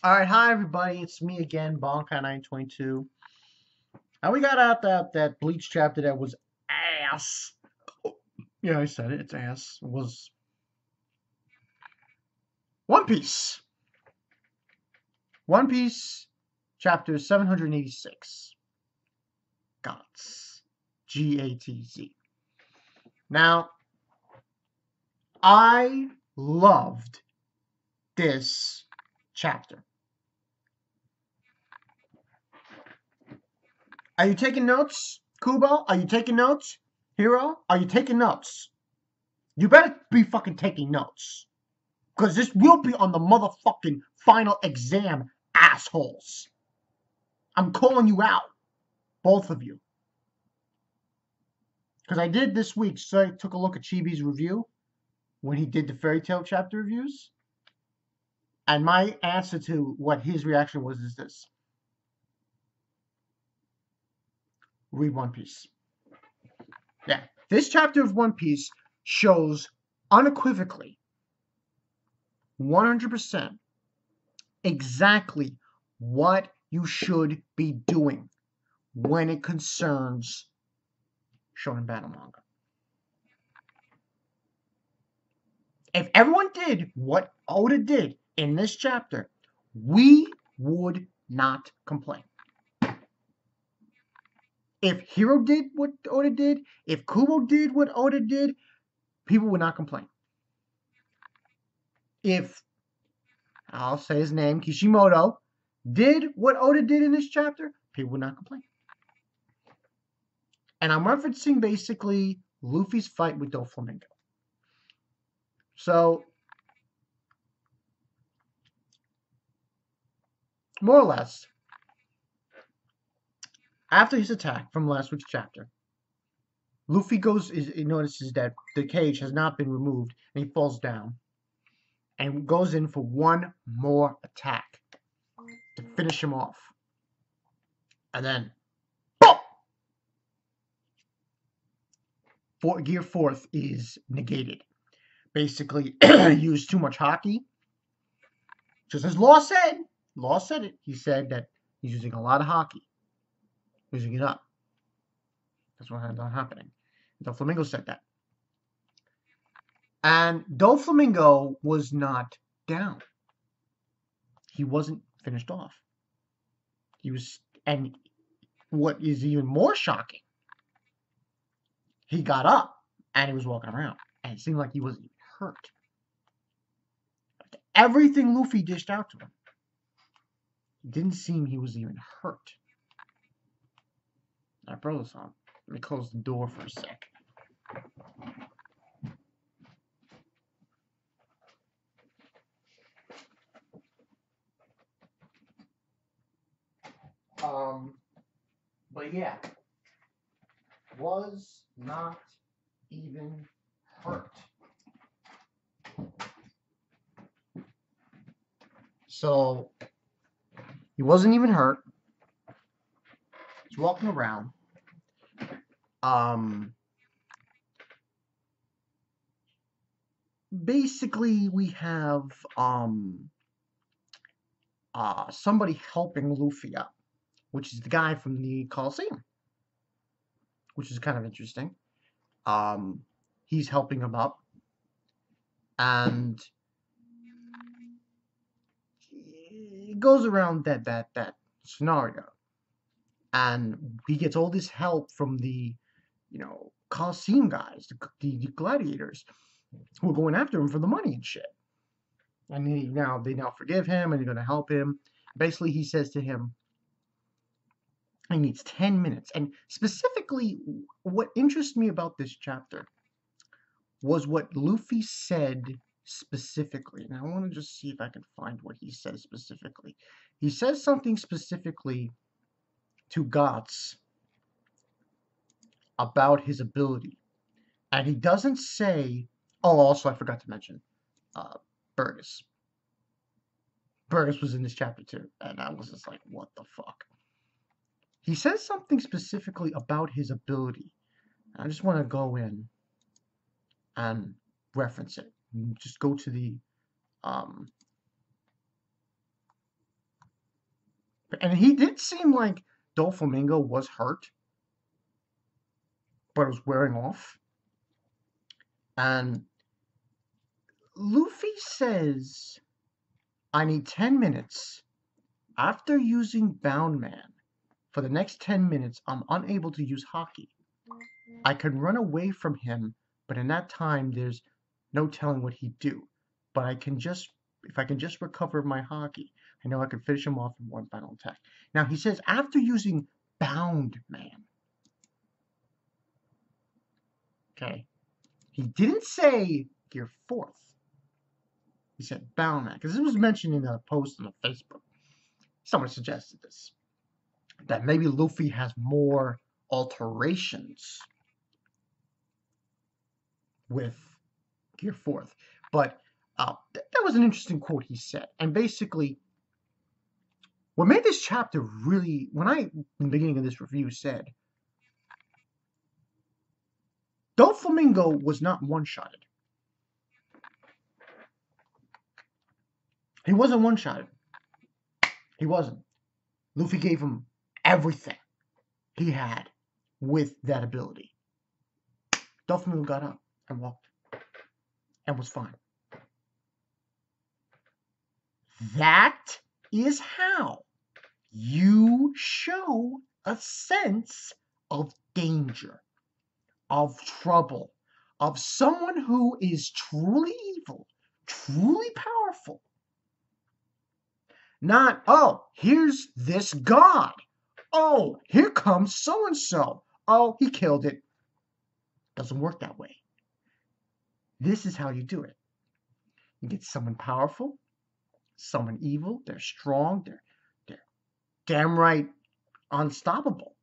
Alright, hi everybody, it's me again, Bonkai922. And we got out that Bleach chapter that was ass. Yeah, I said it, it's ass. It was One Piece. One Piece, chapter 786. GATZ. G-A-T-Z. Now, I loved this chapter. Are you taking notes, Kubo? Are you taking notes? Hero, are you taking notes? You better be fucking taking notes. Because this will be on the motherfucking final exam, assholes. I'm calling you out. Both of you. Because I did this week, so I took a look at Chibi's review when he did the Fairy Tail chapter reviews. And my answer to what his reaction was is this. Read One Piece. Yeah. This chapter of One Piece shows unequivocally 100% exactly what you should be doing when it concerns shonen battle manga. If everyone did what Oda did in this chapter, we would not complain. If Hiro did what Oda did, if Kubo did what Oda did, people would not complain. If, I'll say his name, Kishimoto, did what Oda did in this chapter, people would not complain. And I'm referencing basically Luffy's fight with Doflamingo. So, more or less, after his attack from last week's chapter, Luffy he notices that the cage has not been removed, and he falls down and goes in for one more attack to finish him off. And then, boom! Gear 4th is negated. Basically, used too much hockey. Just as Law said it. He said that he's using a lot of hockey. Using it up. That's what ended up happening. Doflamingo said that. And Doflamingo was not down. He wasn't finished off. He was, and what is even more shocking, he got up and he was walking around, and it seemed like he wasn't even hurt. Everything Luffy dished out to him, it didn't seem he was even hurt. I brought this on. Let me close the door for a sec. But yeah, was not even hurt. So, he wasn't even hurt. He's walking around. Basically, we have, somebody helping Luffy up, which is the guy from the Coliseum, which is kind of interesting. He's helping him up, and he goes around that scenario, and he gets all this help from the, Coliseum guys, the gladiators, who are going after him for the money and shit. And they now forgive him, and they're going to help him. Basically, he says to him, he needs 10 minutes. And specifically, what interests me about this chapter was what Luffy said specifically. And I want to just see if I can find what he says specifically. He says something specifically to GATZ about his ability. And he doesn't say, oh, also I forgot to mention, Burgess. Burgess was in this chapter too. And I was just like, what the fuck? He says something specifically about his ability. I just want to go in and reference it. Just go to the And he did seem like Doflamingo was hurt, but it was wearing off. And Luffy says, I need 10 minutes. After using Bound Man, for the next 10 minutes, I'm unable to use Haki. I can run away from him, but in that time, there's no telling what he'd do. But if I can just recover my Haki, I know I can finish him off in one final attack. Now, he says, after using Bound Man. Okay. He didn't say Gear 4th. He said Bound Man, because this was mentioned in a post on Facebook. Someone suggested this. That maybe Luffy has more alterations with Gear 4th. But that was an interesting quote he said. And basically, what made this chapter really, when I, in the beginning of this review, said, Doflamingo was not one-shotted. He wasn't one-shotted. He wasn't. Luffy gave him everything he had with that ability. Doflamingo got up and walked and was fine. That is how you show a sense of danger, of trouble, of someone who is truly evil, truly powerful. Not, oh, here's this god. Oh, here comes so-and-so. Oh, he killed it. Doesn't work that way. This is how you do it. You get someone powerful, someone evil. They're strong. They're damn right unstoppable.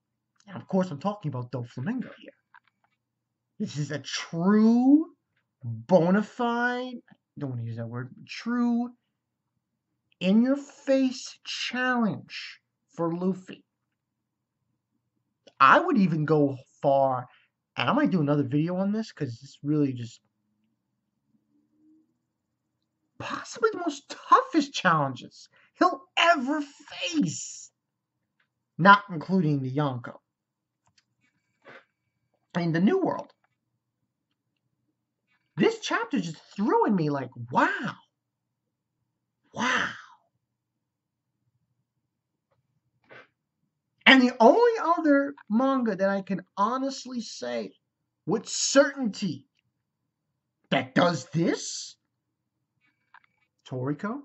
And of course, I'm talking about Doflamingo here. This is a true, bona fide, I don't want to use that word, true, in-your-face challenge for Luffy. I would even go far, and I might do another video on this, because it's really just possibly the most toughest challenges he'll ever face. Not including the Yonko. In the New World. This chapter just threw in me like, wow. Wow. And the only other manga that I can honestly say with certainty that does this, Toriko.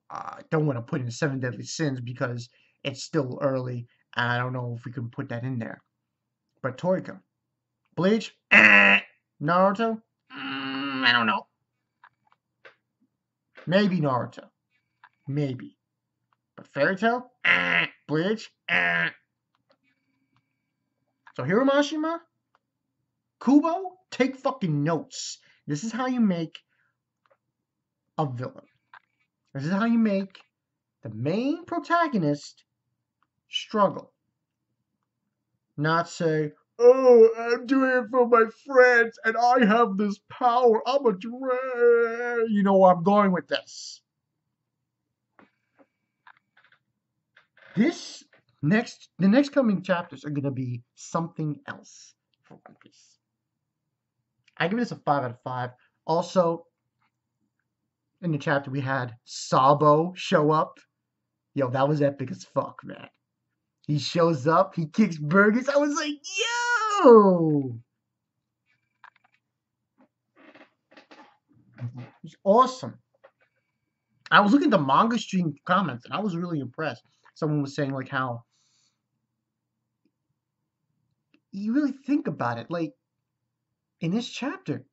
I don't want to put in Seven Deadly Sins because it's still early, and I don't know if we can put that in there. But Toriko. Bleach? Naruto? I don't know. Maybe Naruto. Maybe. But Fairy Tail? Bleach? So Hiromashima? Kubo? Take fucking notes. This is how you make a villain. This is how you make the main protagonist struggle. Not say, oh, I'm doing it for my friends and I have this power. I'm a dream. You know where I'm going with this. The next coming chapters are going to be something else for One Piece. I give this a 5 out of 5. Also, in the chapter we had Sabo show up. Yo, that was epic as fuck, man. He shows up, he kicks burgers. I was like, yo! It's awesome. I was looking at the manga stream comments and I was really impressed. Someone was saying like how you really think about it, like in this chapter,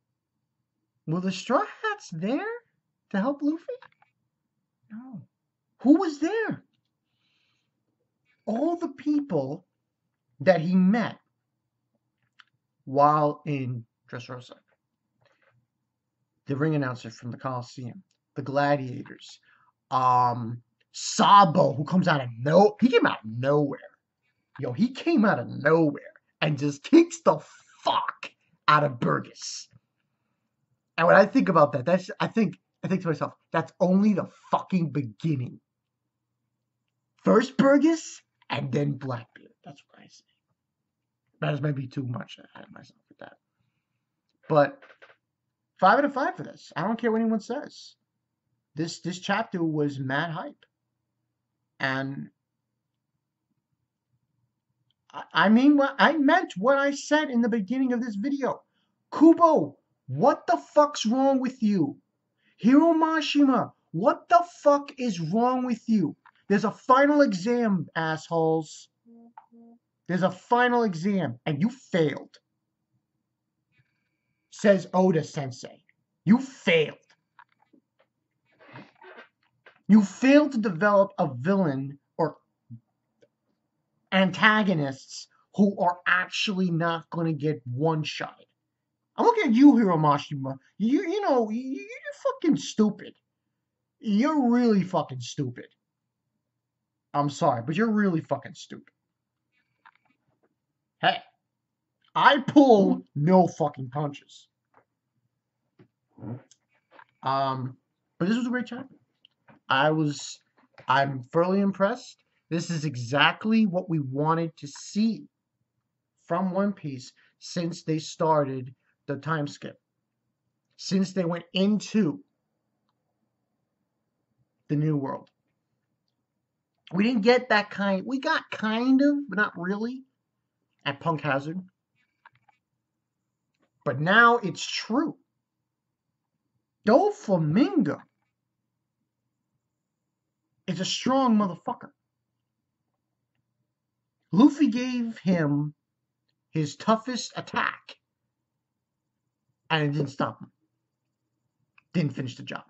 were the Straw Hats there to help Luffy? No. Who was there? All the people that he met while in Dressrosa. The ring announcer from the Coliseum, the gladiators, Sabo, who comes out of he came out of nowhere. Yo, he came out of nowhere and just kicks the fuck out of Burgess. And when I think about that, I think I think to myself, that's only the fucking beginning. First Burgess, and then Blackbeard. That's what I say. That is maybe too much. I had myself with that. But 5 out of 5 for this. I don't care what anyone says. This chapter was mad hype. And I mean what I meant what I said in the beginning of this video. Kubo, what the fuck's wrong with you? Hiro Mashima, what the fuck is wrong with you? There's a final exam, assholes. There's a final exam, and you failed. Says Oda Sensei. You failed. You failed to develop a villain or antagonists who are actually not going to get one-shot. I'm looking at you, Hiro Mashima. You're fucking stupid. You're really fucking stupid. I'm sorry, but you're really fucking stupid. Hey, I pull no fucking punches. But this was a great chapter. I'm thoroughly impressed. This is exactly what we wanted to see from One Piece since they started the time skip. Since they went into the New World. We didn't get that kind. We got kind of, but not really, at Punk Hazard. But now it's true. Doflamingo is a strong motherfucker. Luffy gave him his toughest attack, and it didn't stop him. Didn't finish the job.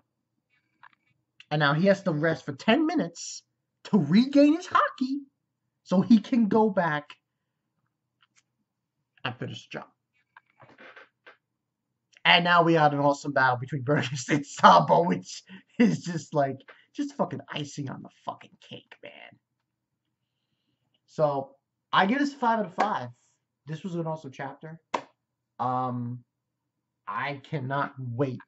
And now he has to rest for 10 minutes to regain his haki so he can go back and finish the job. And now we had an awesome battle between Burgess and Sabo, which is just fucking icing on the fucking cake, man. So I give this 5 out of 5. This was an awesome chapter. I cannot wait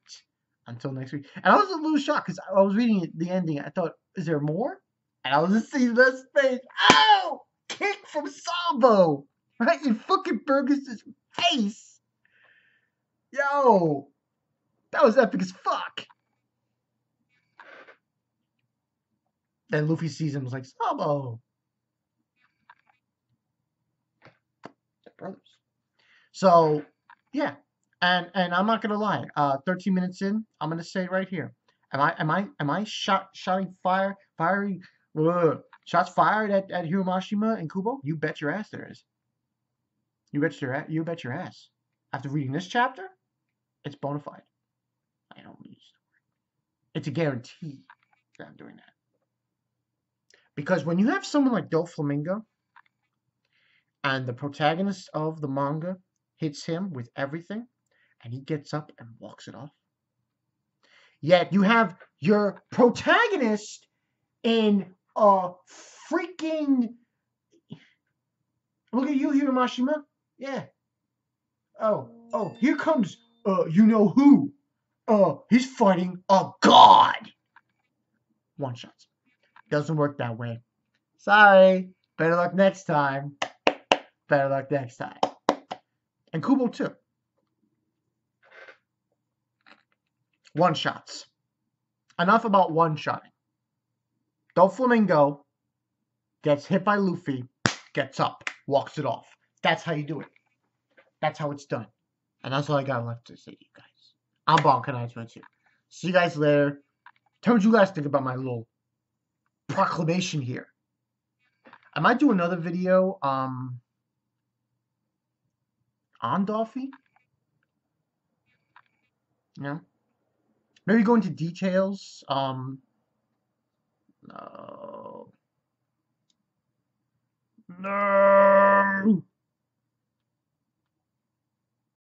until next week. And I was a little shocked because I was reading the ending. I thought, is there more? And I was just seeing this face. Oh! Kick from Sabo! Right in fucking Burgess's face! Yo! That was epic as fuck! Then Luffy sees him and was like, Sabo! They're brothers. So, yeah. And I'm not gonna lie. 13 minutes in, I'm gonna say right here. Am I shooting shots fired at Hiro Mashima and Kubo? You bet your ass there is. You bet your ass. After reading this chapter, it's bona fide. I don't use the word. It's a guarantee that I'm doing that. Because when you have someone like Doflamingo and the protagonist of the manga hits him with everything, and he gets up and walks it off. Yet you have your protagonist in a freaking... Look at you, Hiro Mashima. Yeah. Oh, here comes, you know who. He's fighting a god. One shots. Doesn't work that way. Sorry. Better luck next time. Better luck next time. And Kubo too. One shots. Enough about one shotting. Doflamingo gets hit by Luffy, gets up, walks it off. That's how you do it. That's how it's done. And that's all I got left to say to you guys. I'm Bonkanizement. See you guys later. Tell me what you guys think about my little proclamation here. I might do another video on Doffy. You know? Maybe go into details. No.